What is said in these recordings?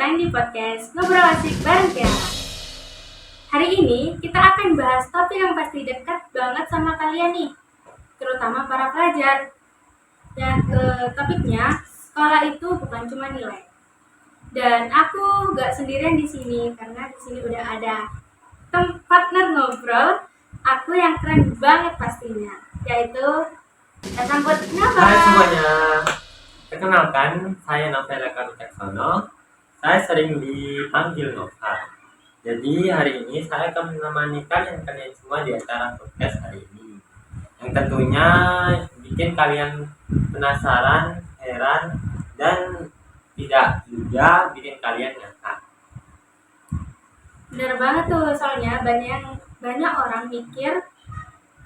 datang di podcast Ngobrol Asik bareng Kiara. Hari ini kita akan bahas topik yang pasti dekat banget sama kalian nih, terutama para pelajar. Topiknya, sekolah itu bukan cuma nilai. Dan aku gak sendirian di sini karena di sini udah ada partner ngobrol aku yang keren banget pastinya, yaitu kita sambut Nova. Hai semuanya, perkenalkan saya Novel Wicaksono. Saya sering dipanggil Nova. Jadi hari ini saya akan menemani kalian semua di acara podcast hari ini, yang tentunya bikin kalian penasaran, heran, dan tidak juga bikin kalian ngakak. Bener banget tuh, soalnya banyak orang mikir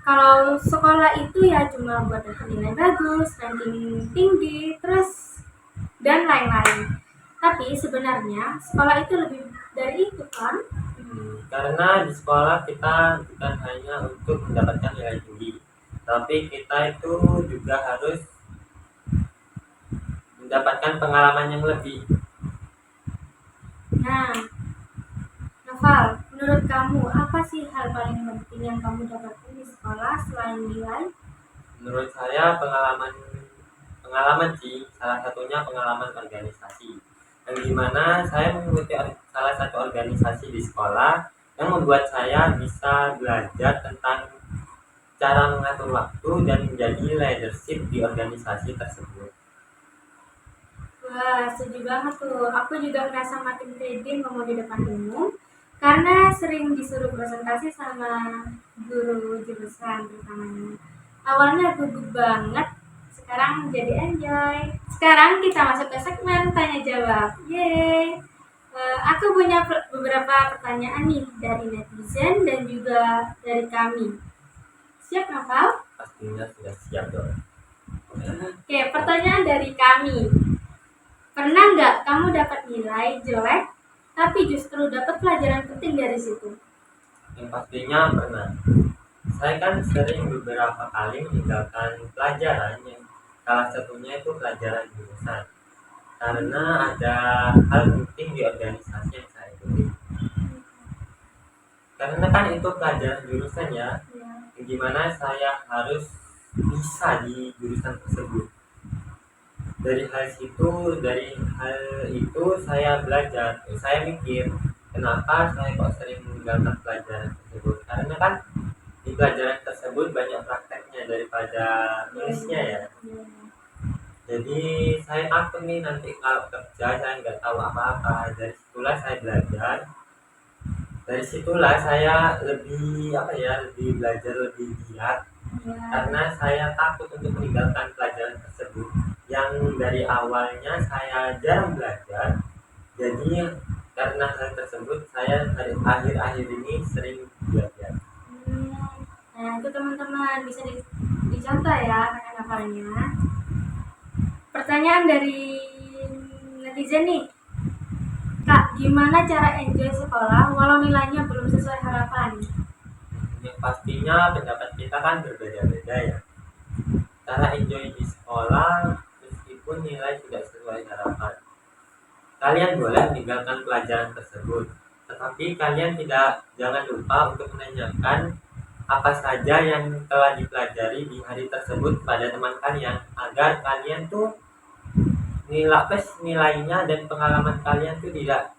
kalau sekolah itu ya cuma buat dapat nilai bagus, ranking tinggi, terus dan lain-lain. Tapi sebenarnya sekolah itu lebih dari itu kan? Karena di sekolah kita bukan hanya untuk mendapatkan nilai tinggi, tapi kita itu juga harus mendapatkan pengalaman yang lebih. Nah, Noval, menurut kamu apa sih hal paling penting yang kamu dapatkan di sekolah selain nilai? Menurut saya pengalaman sih, salah satunya pengalaman organisasi, yang dimana saya mengikuti salah satu organisasi di sekolah yang membuat saya bisa belajar tentang cara mengatur waktu dan menjadi leadership di organisasi tersebut. Wah, setuju banget tuh. Aku juga ngerasa makin pede ngomong di depan umum karena sering disuruh presentasi sama guru jurusan terutamanya. Awalnya gugup banget, sekarang jadi enjoy. Sekarang kita masuk ke segmen tanya jawab. Yeay. Aku punya beberapa pertanyaan nih dari netizen dan juga dari kami. Siap, Noval? Pastinya sudah siap dong. Oke, pertanyaan dari kami. Pernah nggak kamu dapat nilai jelek, tapi justru dapat pelajaran penting dari situ? Yang pastinya pernah. Saya kan sering beberapa kali meninggalkan pelajaran yang salah satunya itu pelajaran jurusan, karena ada hal penting di organisasi yang saya ikuti. Karena kan itu pelajaran jurusan ya, yang dimana saya harus bisa di jurusan tersebut. Dari hal itu saya belajar. Saya mikir, kenapa saya kok sering meninggalkan pelajaran tersebut? Karena kan di pelajaran tersebut banyak prakteknya daripada nulisnya ya. Jadi saya takut nih nanti kalau kerja saya nggak tahu apa-apa. Dari situlah saya belajar. Dari situlah saya lebih lebih belajar, lebih giat. Karena saya takut untuk meninggalkan pelajaran tersebut yang dari awalnya saya jarang belajar. Jadi karena hal tersebut saya dari akhir-akhir ini sering belajar. Nah, itu teman-teman bisa dicontoh ya kata-katanya. Pertanyaan dari netizen nih, Kak, gimana cara enjoy sekolah walau nilainya belum sesuai harapan? Yang pastinya pendapat kita kan berbeda-beda ya. Cara enjoy di sekolah meskipun nilai tidak sesuai harapan, kalian boleh meninggalkan pelajaran tersebut, tetapi kalian jangan lupa untuk menanyakan apa saja yang telah dipelajari di hari tersebut pada teman kalian, agar kalian tuh nilainya dan pengalaman kalian tuh tidak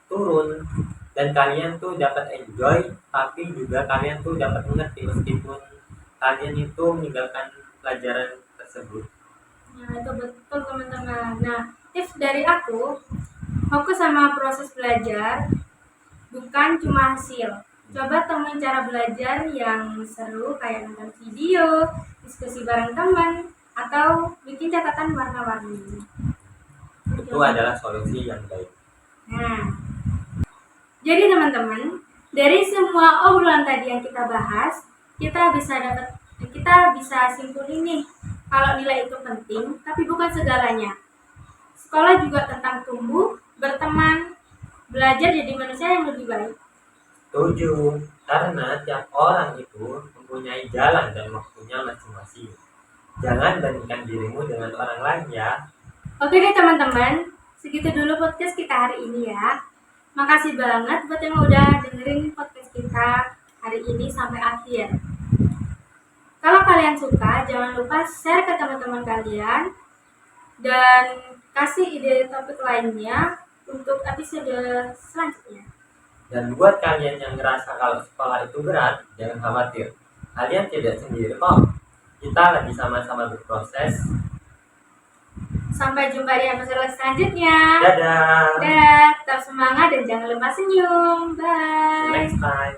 turun, dan kalian tuh dapat enjoy, tapi juga kalian tuh dapat mengerti meskipun kalian itu meninggalkan pelajaran tersebut. Nah, itu betul teman-teman. Nah, tips dari aku, fokus sama proses belajar, bukan cuma hasil. Coba temuin cara belajar yang seru kayak nonton video, diskusi bareng teman, atau bikin catatan warna-warni. Itu adalah solusi yang baik. Nah, jadi teman-teman, dari semua obrolan tadi yang kita bahas, kita bisa simpulin nih, kalau nilai itu penting, tapi bukan segalanya. Sekolah juga tentang tumbuh, berteman, belajar jadi manusia yang lebih baik. Setuju, karena tiap orang itu mempunyai jalan dan waktunya masing-masing. Jangan bandingkan dirimu dengan orang lain ya. Oke deh teman-teman, segitu dulu podcast kita hari ini ya. Makasih banget buat yang udah dengerin podcast kita hari ini sampai akhir. Kalau kalian suka, jangan lupa share ke teman-teman kalian dan kasih ide topik lainnya untuk episode selanjutnya. Dan buat kalian yang ngerasa kalau sekolah itu berat, jangan khawatir. Kalian tidak sendiri kok. Kita lagi sama-sama berproses. Sampai jumpa di episode selanjutnya. Dadah. Dadah, tetap semangat dan jangan lupa senyum. See you Bye. next time.